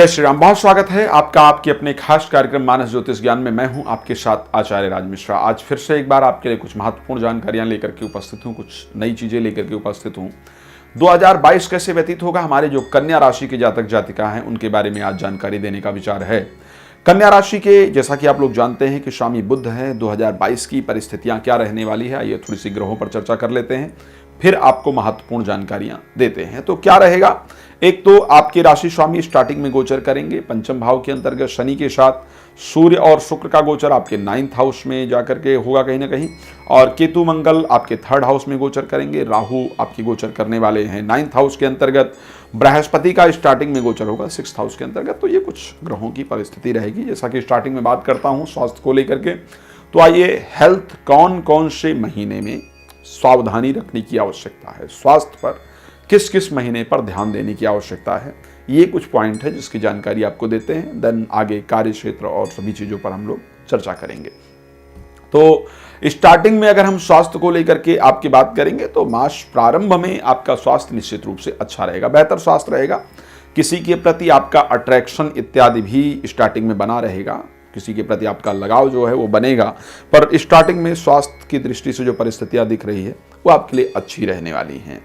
जय श्री राम। बहुत स्वागत है आपका आपके अपने खास कार्यक्रम मानस ज्योतिष ज्ञान में। मैं हूं आपके साथ आचार्य राज मिश्रा। आज फिर से एक बार आपके लिए कुछ महत्वपूर्ण जानकारियां लेकर के उपस्थित हूं, कुछ नई चीजें लेकर के उपस्थित हूं। 2022 कैसे व्यतीत होगा, हमारे जो कन्या राशि के जातक जातिका हैं उनके बारे में आज जानकारी देने का विचार है। कन्या राशि के जैसा कि आप लोग जानते हैं कि स्वामी बुध हैं, 2022 की परिस्थितियां क्या रहने वाली है, आइए थोड़ी सी ग्रहों पर चर्चा कर लेते हैं, फिर आपको महत्वपूर्ण जानकारियां देते हैं। तो क्या रहेगा, एक तो आपके राशि स्वामी स्टार्टिंग में गोचर करेंगे पंचम भाव के अंतर्गत शनि के साथ। सूर्य और शुक्र का गोचर आपके 9th हाउस में जाकर के होगा कहीं ना कहीं, और केतु मंगल आपके 3rd हाउस में गोचर करेंगे। राहु आपकी गोचर करने वाले हैं 9th हाउस के अंतर्गत। बृहस्पति का स्टार्टिंग में गोचर होगा 6th हाउस के अंतर्गत। तो ये कुछ ग्रहों की परिस्थिति रहेगी। जैसा कि स्टार्टिंग में बात करता हूँ स्वास्थ्य को लेकर के, तो आइए हेल्थ कौन कौन से महीने में सावधानी रखने की आवश्यकता है, स्वास्थ्य पर किस किस महीने पर ध्यान देने की आवश्यकता है, ये कुछ पॉइंट है जिसकी जानकारी आपको देते हैं। देन आगे कार्य क्षेत्र और सभी चीज़ों पर हम लोग चर्चा करेंगे। तो स्टार्टिंग में अगर हम स्वास्थ्य को लेकर के आपकी बात करेंगे तो मास प्रारंभ में आपका स्वास्थ्य निश्चित रूप से अच्छा रहेगा, बेहतर स्वास्थ्य रहेगा। किसी के प्रति आपका अट्रैक्शन इत्यादि भी स्टार्टिंग में बना रहेगा, किसी के प्रति आपका लगाव जो है वो बनेगा। पर स्टार्टिंग में स्वास्थ्य की दृष्टि से जो परिस्थितियां दिख रही है वो आपके लिए अच्छी रहने वाली हैं।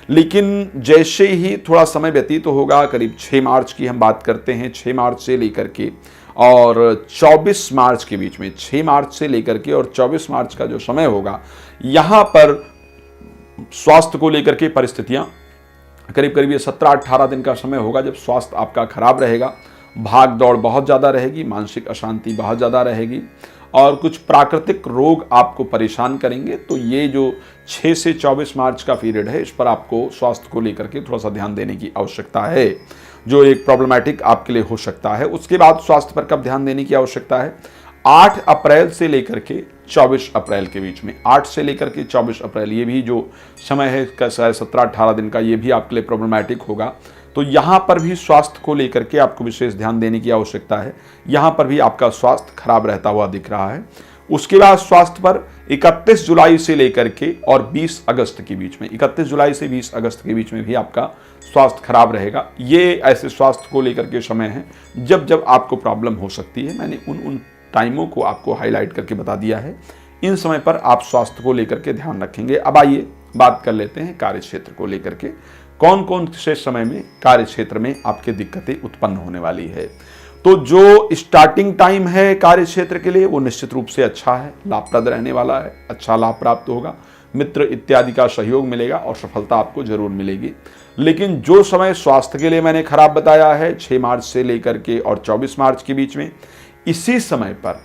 लेकिन जैसे ही थोड़ा समय व्यतीत होगा, करीब 6 मार्च की हम बात करते हैं, 6 मार्च से लेकर के और 24 मार्च के बीच में, 6 मार्च से लेकर के और 24 मार्च का जो समय होगा, यहाँ पर स्वास्थ्य को लेकर के परिस्थितियां करीब करीब ये 17-18 दिन का समय होगा जब स्वास्थ्य आपका खराब रहेगा। भाग दौड़ बहुत ज़्यादा रहेगी, मानसिक अशांति बहुत ज़्यादा रहेगी और कुछ प्राकृतिक रोग आपको परेशान करेंगे। तो ये जो 6 से 24 मार्च का पीरियड है, इस पर आपको स्वास्थ्य को लेकर के थोड़ा सा ध्यान देने की आवश्यकता है, जो एक प्रॉब्लमैटिक आपके लिए हो सकता है। उसके बाद स्वास्थ्य पर कब ध्यान देने की आवश्यकता है, 8 अप्रैल से लेकर के 24 अप्रैल के बीच में, 8 से लेकर के 24 अप्रैल, ये भी जो समय है 17-18 दिन का, ये भी आपके लिए प्रॉब्लमैटिक होगा। तो यहाँ पर भी स्वास्थ्य को लेकर के आपको विशेष ध्यान देने की आवश्यकता है। यहाँ पर भी आपका स्वास्थ्य खराब रहता हुआ दिख रहा है। उसके बाद स्वास्थ्य पर 31 जुलाई से लेकर के और 20 अगस्त के बीच में, 31 जुलाई से 20 अगस्त के बीच में भी आपका स्वास्थ्य खराब रहेगा। ये ऐसे स्वास्थ्य को लेकर के समय है जब जब आपको प्रॉब्लम हो सकती है। मैंने उन टाइमों को आपको हाईलाइट करके बता दिया है। इन समय पर आप स्वास्थ्य को लेकर के ध्यान रखेंगे। अब आइए बात कर लेते हैं कार्य क्षेत्र को लेकर के, कौन कौन से समय में कार्य क्षेत्र में आपके दिक्कतें उत्पन्न होने वाली है। तो जो स्टार्टिंग टाइम है कार्य क्षेत्र के लिए वो निश्चित रूप से अच्छा है, लाभप्रद रहने वाला है, अच्छा लाभ प्राप्त होगा, मित्र इत्यादि का सहयोग मिलेगा और सफलता आपको जरूर मिलेगी। लेकिन जो समय स्वास्थ्य के लिए मैंने खराब बताया है 6 मार्च से लेकर के और 24 मार्च के बीच में, इसी समय पर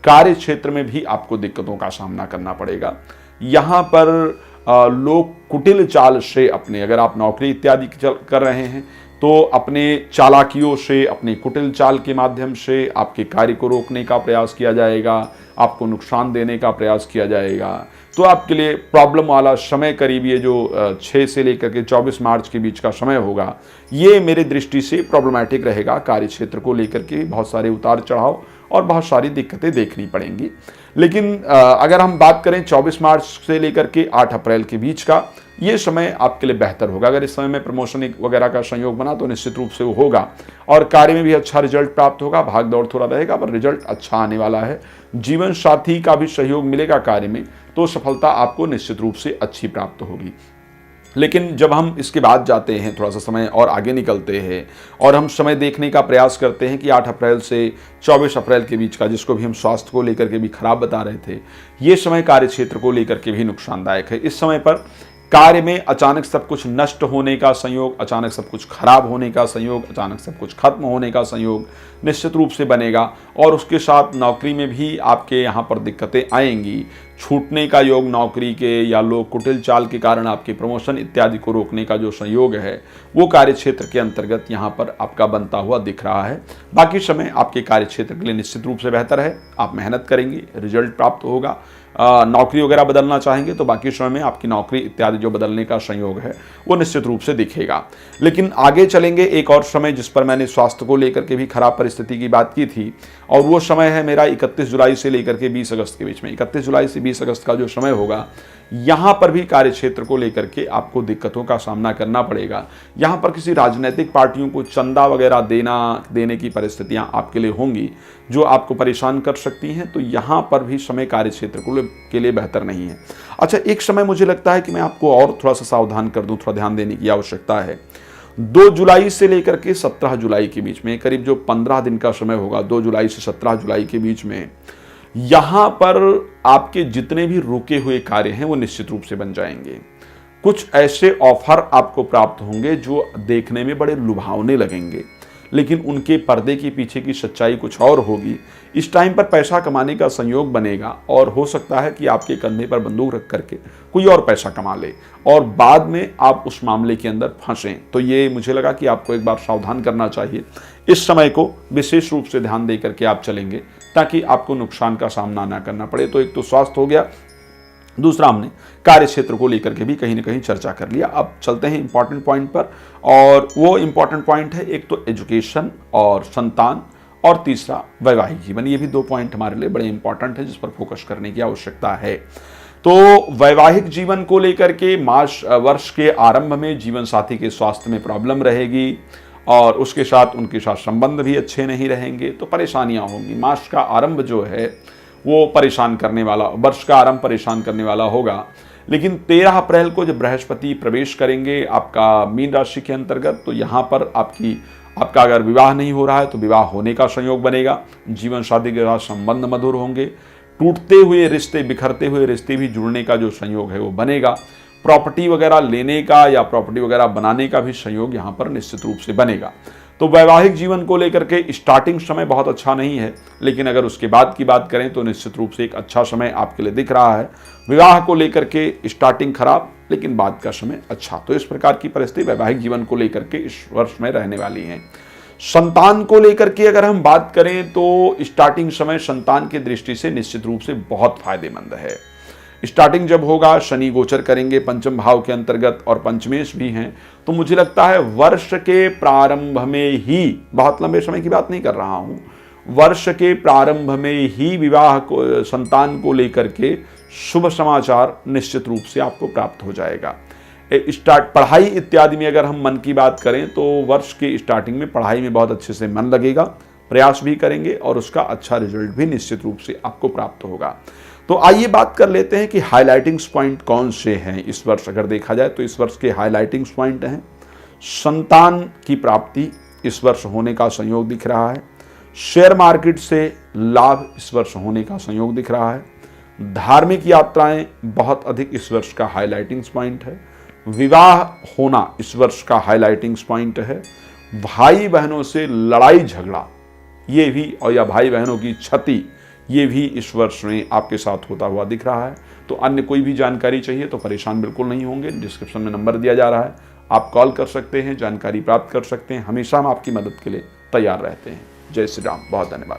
कार्य क्षेत्र में भी आपको दिक्कतों का सामना करना पड़ेगा। यहाँ पर लोग कुटिल चाल से अपने, अगर आप नौकरी इत्यादि कर रहे हैं तो अपने चालाकियों से, अपनी कुटिल चाल के माध्यम से आपके कार्य को रोकने का प्रयास किया जाएगा, आपको नुकसान देने का प्रयास किया जाएगा। तो आपके लिए प्रॉब्लम वाला समय करीब ये जो 6 से लेकर के 24 मार्च के बीच का समय होगा, ये मेरी दृष्टि से प्रॉब्लमैटिक रहेगा। कार्य क्षेत्र को लेकर के बहुत सारे उतार चढ़ाव और बहुत सारी दिक्कतें देखनी पड़ेंगी। लेकिन अगर हम बात करें 24 मार्च से लेकर के 8 अप्रैल के बीच का, ये समय आपके लिए बेहतर होगा। अगर इस समय में प्रमोशन वगैरह का संयोग बना तो निश्चित रूप से वो होगा और कार्य में भी अच्छा रिजल्ट प्राप्त होगा। भाग दौड़ थोड़ा रहेगा पर रिजल्ट अच्छा आने वाला है। जीवन साथी का भी सहयोग मिलेगा कार्य में, तो सफलता आपको निश्चित रूप से अच्छी प्राप्त होगी। लेकिन जब हम इसके बाद जाते हैं, थोड़ा सा समय और आगे निकलते हैं और हम समय देखने का प्रयास करते हैं कि 8 अप्रैल से 24 अप्रैल के बीच का, जिसको भी हम स्वास्थ्य को लेकर के भी खराब बता रहे थे, ये समय कार्य क्षेत्र को लेकर के भी नुकसानदायक है। इस समय पर कार्य में अचानक सब कुछ नष्ट होने का संयोग, अचानक सब कुछ खराब होने का संयोग, अचानक सब कुछ खत्म होने का संयोग निश्चित रूप से बनेगा। और उसके साथ नौकरी में भी आपके यहाँ पर दिक्कतें आएंगी, छूटने का योग नौकरी के, या लोग कुटिल चाल के कारण आपके प्रमोशन इत्यादि को रोकने का जो संयोग है वो कार्य क्षेत्र के अंतर्गत यहाँ पर आपका बनता हुआ दिख रहा है। बाकी समय आपके कार्य क्षेत्र के लिए निश्चित रूप से बेहतर है। आप मेहनत करेंगे, रिजल्ट प्राप्त होगा, नौकरी वगैरह बदलना चाहेंगे तो बाकी समय में आपकी नौकरी इत्यादि जो बदलने का संयोग है वो निश्चित रूप से दिखेगा। लेकिन आगे चलेंगे एक और समय जिस पर मैंने स्वास्थ्य को लेकर के भी खराब परिस्थिति की बात की थी, और वो समय है मेरा 31 जुलाई से लेकर के 20 अगस्त के बीच में। 31 जुलाई से 20 अगस्त का जो समय होगा, यहाँ पर भी कार्य क्षेत्र को लेकर के आपको दिक्कतों का सामना करना पड़ेगा। यहाँ पर किसी राजनीतिक पार्टियों को चंदा वगैरह देने की परिस्थितियाँ आपके लिए होंगी जो आपको परेशान कर सकती हैं। तो यहाँ पर भी समय कार्य क्षेत्र के लिए बेहतर नहीं है। अच्छा, एक समय मुझे लगता है कि मैं आपको और थोड़ा सा सावधान कर दूं, थोड़ा ध्यान देने की आवश्यकता है। 2 जुलाई से लेकर के 17 जुलाई के बीच में करीब जो 15 दिन का समय होगा, 2 जुलाई से 17 जुलाई के बीच में, यहाँ पर आपके जितने भी रुके हुए कार्य हैं वो निश्चित रूप से बन जाएंगे। कुछ ऐसे ऑफर आपको प्राप्त होंगे जो देखने में बड़े लुभावने लगेंगे, लेकिन उनके पर्दे के पीछे की सच्चाई कुछ और होगी। इस टाइम पर पैसा कमाने का संयोग बनेगा और हो सकता है कि आपके कंधे पर बंदूक रख करके कोई और पैसा कमा ले और बाद में आप उस मामले के अंदर फंसें। तो ये मुझे लगा कि आपको एक बार सावधान करना चाहिए। इस समय को विशेष रूप से ध्यान दे करके आप चलेंगे ताकि आपको नुकसान का सामना ना करना पड़े। तो एक तो स्वास्थ्य हो गया, दूसरा हमने कार्य क्षेत्र को लेकर के भी कहीं ना कहीं चर्चा कर लिया। अब चलते हैं इंपॉर्टेंट पॉइंट पर, और वो इंपॉर्टेंट पॉइंट है एक तो एजुकेशन और संतान, और तीसरा वैवाहिक जीवन। ये भी 2 पॉइंट हमारे लिए बड़े इंपॉर्टेंट है जिस पर फोकस करने की आवश्यकता है। तो वैवाहिक जीवन को लेकर के वर्ष के आरंभ में जीवन साथी के स्वास्थ्य में प्रॉब्लम रहेगी और उसके साथ उनके साथ संबंध भी अच्छे नहीं रहेंगे, तो परेशानियां होंगी। मास का आरंभ जो है वो परेशान करने वाला, वर्ष का आरंभ परेशान करने वाला होगा। लेकिन 13 अप्रैल को जब बृहस्पति प्रवेश करेंगे आपका मीन राशि के अंतर्गत, तो यहाँ पर आपका अगर विवाह नहीं हो रहा है तो विवाह होने का संयोग बनेगा। जीवन साथी के साथ संबंध मधुर होंगे। टूटते हुए रिश्ते, बिखरते हुए रिश्ते भी जुड़ने का जो संयोग है वो बनेगा। प्रॉपर्टी वगैरह लेने का या प्रॉपर्टी वगैरह बनाने का भी संयोग यहाँ पर निश्चित रूप से बनेगा। तो वैवाहिक जीवन को लेकर के स्टार्टिंग समय बहुत अच्छा नहीं है, लेकिन अगर उसके बाद की बात करें तो निश्चित रूप से एक अच्छा समय आपके लिए दिख रहा है। विवाह को लेकर के स्टार्टिंग खराब, लेकिन बाद का समय अच्छा। तो इस प्रकार की परिस्थिति वैवाहिक जीवन को लेकर के इस वर्ष में रहने वाली है। संतान को लेकर के अगर हम बात करें तो स्टार्टिंग समय संतान की दृष्टि से निश्चित रूप से बहुत फायदेमंद है। स्टार्टिंग जब होगा, शनि गोचर करेंगे पंचम भाव के अंतर्गत और पंचमेश भी हैं, तो मुझे लगता है वर्ष के प्रारंभ में ही, बहुत लंबे समय की बात नहीं कर रहा हूं, वर्ष के प्रारंभ में ही विवाह को, संतान को लेकर के शुभ समाचार निश्चित रूप से आपको प्राप्त हो जाएगा। पढ़ाई इत्यादि में अगर हम मन की बात करें तो वर्ष के स्टार्टिंग में पढ़ाई में बहुत अच्छे से मन लगेगा, प्रयास भी करेंगे और उसका अच्छा रिजल्ट भी निश्चित रूप से आपको प्राप्त होगा। तो आइए बात कर लेते हैं कि हाइलाइटिंग्स पॉइंट कौन से हैं इस वर्ष। अगर देखा जाए तो इस वर्ष के हाइलाइटिंग्स पॉइंट हैं, संतान की प्राप्ति इस वर्ष होने का संयोग दिख रहा है। शेयर मार्केट से लाभ इस वर्ष होने का संयोग दिख रहा है। धार्मिक यात्राएं बहुत अधिक इस वर्ष का हाइलाइटिंग्स पॉइंट है। विवाह होना इस वर्ष का हाइलाइटिंग्स पॉइंट है। भाई बहनों से लड़ाई झगड़ा ये भी, और या भाई बहनों की क्षति, ये भी इस वर्ष में आपके साथ होता हुआ दिख रहा है। तो अन्य कोई भी जानकारी चाहिए तो परेशान बिल्कुल नहीं होंगे। डिस्क्रिप्शन में नंबर दिया जा रहा है, आप कॉल कर सकते हैं, जानकारी प्राप्त कर सकते हैं। हमेशा हम आपकी मदद के लिए तैयार रहते हैं। जय श्री राम, बहुत धन्यवाद।